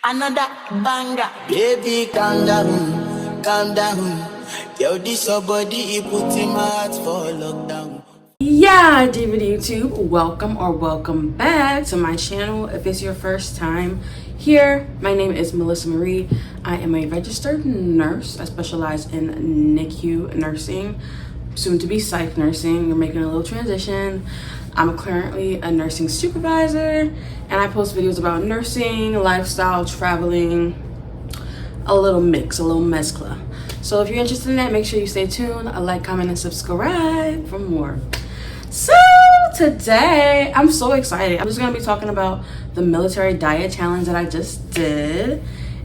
Another banger. Baby, calm down, calm down. Yo, this your body, it put in my heart for lockdown. Yeah, DVD YouTube, welcome or welcome back to my channel. If it's your first time here, my name is MelisaMarie. I am a registered nurse. I specialize in NICU nursing, soon to be psych nursing. We're making a little transition. I'm currently a nursing supervisor, and I post videos about nursing, lifestyle, traveling, a little mix, a little mezcla. So if you're interested in that, make sure you stay tuned. Like, comment, and subscribe for more. So today, I'm so excited. I'm just gonna be talking about the military diet challenge that I just did.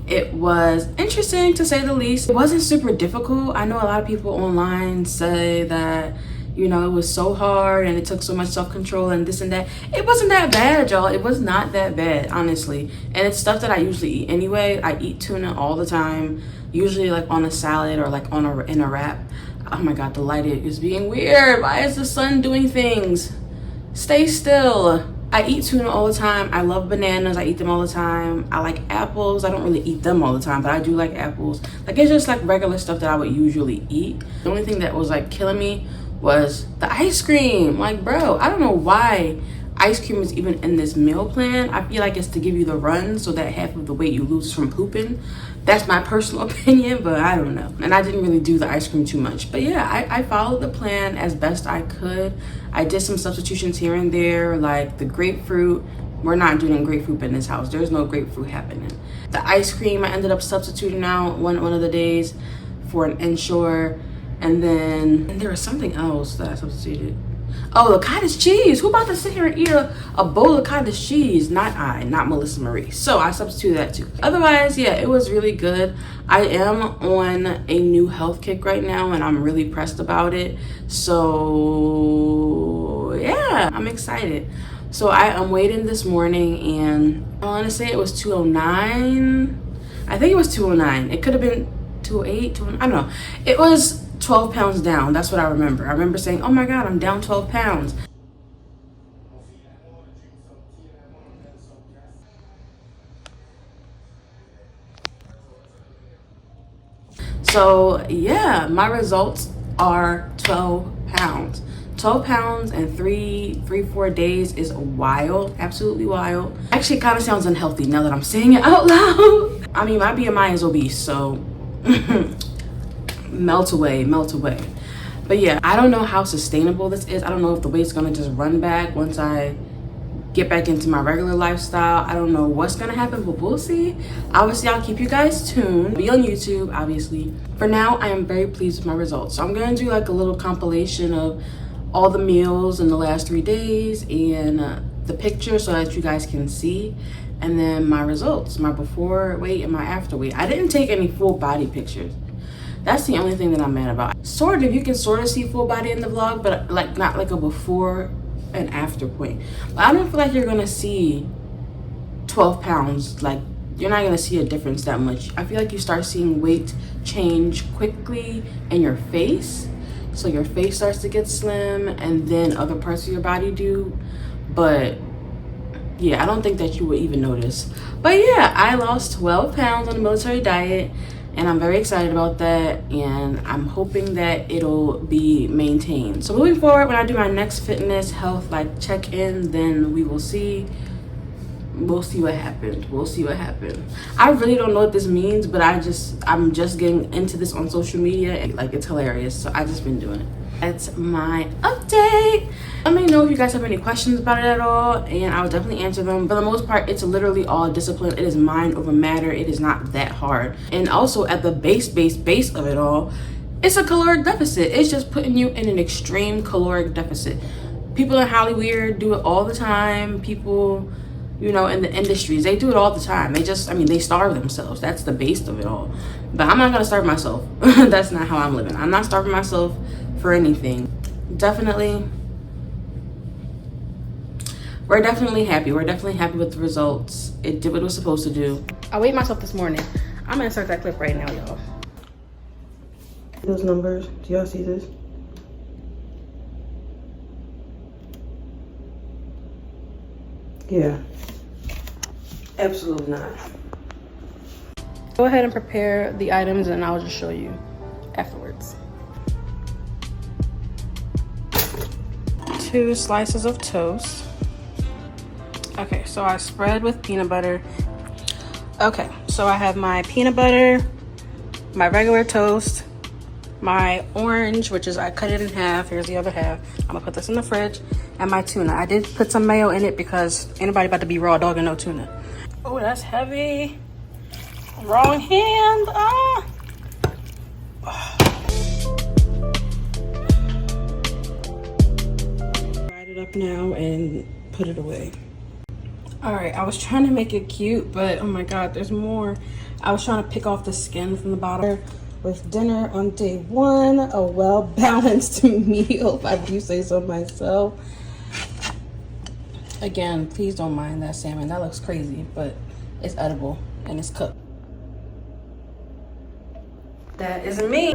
It was interesting to say the least. It wasn't super difficult. I know a lot of people online say that, you know, it was so hard and it took so much self-control and this and that. It wasn't that bad, y'all. It was not that bad, honestly. And it's stuff that I usually eat anyway. I eat tuna all the time, usually like on a salad or like in a wrap. Oh my god, the light is being weird. Why is the sun doing things? Stay still. I eat tuna all the time. I love bananas. I eat them all the time. I like apples. I don't really eat them all the time, but I do like apples. Like, it's just like regular stuff that I would usually eat. The only thing that was like killing me was the ice cream. Like, bro, I don't know why ice cream is even in this meal plan. I feel like it's to give you the run so that half of the weight you lose is from pooping. That's my personal opinion, but I don't know. And I didn't really do the ice cream too much. But yeah, I followed the plan as best I could. I did some substitutions here and there, like the grapefruit. We're not doing grapefruit in this house. There's no grapefruit happening. The ice cream, I ended up substituting out one of the days for an Ensure. And then there was something else that I substituted. Oh, the cottage cheese. Who about to sit here and eat a bowl of cottage cheese? Not MelisaMarie. So I substituted that too. Otherwise, yeah, it was really good. I am on a new health kick right now and I'm really pressed about it. So yeah, I'm excited. So I am waiting this morning and I want to say it was 209. I think it was 209. It could have been 208, 209. I don't know. It was 12 pounds down. That's what I remember. I remember saying, oh my god, I'm down 12 pounds. So yeah, my results are 12 pounds. 12 pounds in 4 days is wild, absolutely wild. Actually, it kind of sounds unhealthy now that I'm saying it out loud. I mean, my BMI is obese, so melt away. But yeah, I don't know how sustainable this is. I don't know if the weight's gonna just run back once I get back into my regular lifestyle. I don't know what's gonna happen, but we'll see. Obviously, I'll keep you guys tuned. Be on YouTube, obviously. For now, I am very pleased with my results. So I'm gonna do like a little compilation of all the meals in the last 3 days and the picture so that you guys can see. And then my results, my before weight and my after weight. I didn't take any full body pictures. That's the only thing that I'm mad about. Sort of, you can sort of see full body in the vlog, but like not like a before and after point. But I don't feel like you're gonna see 12 pounds. Like, you're not gonna see a difference that much. I feel like you start seeing weight change quickly in your face. So your face starts to get slim and then other parts of your body do. But yeah, I don't think that you would even notice. But yeah, I lost 12 pounds on the military diet. And I'm very excited about that, and I'm hoping that it'll be maintained. So moving forward, when I do my next fitness health like check-in, then we will see. We'll see what happens. I really don't know what this means, but I'm just getting into this on social media, and like, it's hilarious. So I just been doing it. That's my update. Let me know if you guys have any questions about it at all, and I'll definitely answer them. For the most part, it's literally all discipline. It is mind over matter. It is not that hard. And also at the base of it all, it's a caloric deficit. It's just putting you in an extreme caloric deficit. People in Hollywood do it all the time. People, you know, in the industries, they do it all the time. They starve themselves. That's the base of it all. But I'm not gonna starve myself. That's not how I'm living. I'm not starving myself for anything. We're definitely happy. We're definitely happy with the results. It did what it was supposed to do. I weighed myself this morning. I'm gonna insert that clip right now, y'all. Those numbers, do y'all see this? Yeah. Absolutely not. Go ahead and prepare the items and I'll just show you afterwards. 2 slices of toast. Okay, so I spread with peanut butter. Okay, so I have my peanut butter, my regular toast, my orange, which is I cut it in half. Here's the other half. I'm gonna put this in the fridge, and my tuna. I did put some mayo in it because anybody about to be raw dog and no tuna. Oh, that's heavy. Wrong hand. Ah. Write it up now and put it away. All right, I was trying to make it cute, but oh my God, there's more. I was trying to pick off the skin from the bottom. With dinner on day 1, a well-balanced meal, if I do say so myself. Again, please don't mind that salmon. That looks crazy, but it's edible and it's cooked. That isn't me.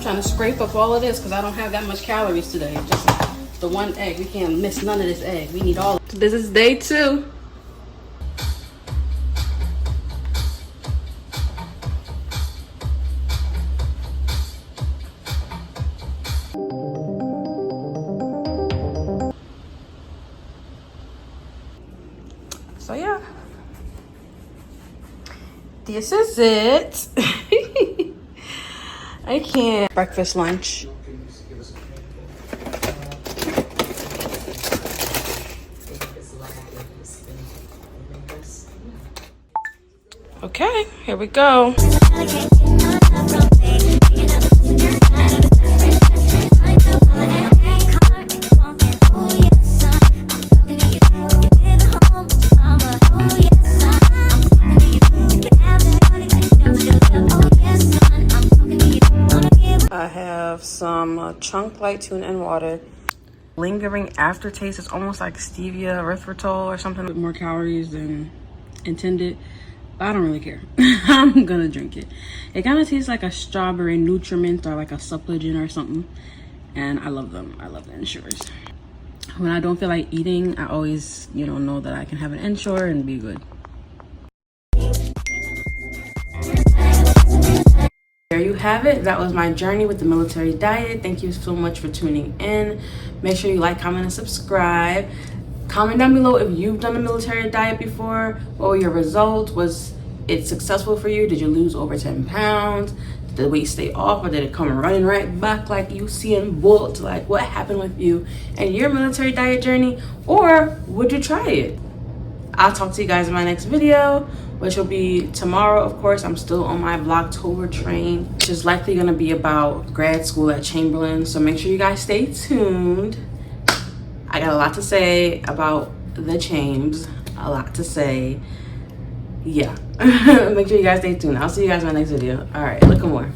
Trying to scrape up all of this because I don't have that much calories today. Just the 1 egg. We can't miss none of this egg. We need all. This is day 2. So yeah, this is it. I can't. Breakfast, lunch. Okay, here we go. I have some chunk light tuna and water. Lingering aftertaste is almost like stevia erythritol or something with more calories than intended. But I don't really care. I'm gonna drink it. It kind of tastes like a strawberry nutriment or like a supplement or something. And I love them. I love the Ensures. When I don't feel like eating, I always, know that I can have an Ensure and be good. There you have it. That was my journey with the military diet. Thank you so much for tuning in. Make sure you like, comment, and subscribe. Comment down below if you've done a military diet before. What were your results? Was it successful for you? Did you lose over 10 pounds? Did the weight stay off, or did it come running right back like Usain Bolt? Like, what happened with you and your military diet journey? Or would you try it? I'll talk to you guys in my next video, which will be tomorrow. Of course, I'm still on my Vlogtober train, which is likely gonna be about grad school at Chamberlain. So make sure you guys stay tuned. I got a lot to say about the Chames, a lot to say. Yeah, make sure you guys stay tuned. I'll see you guys in my next video. All right, look more.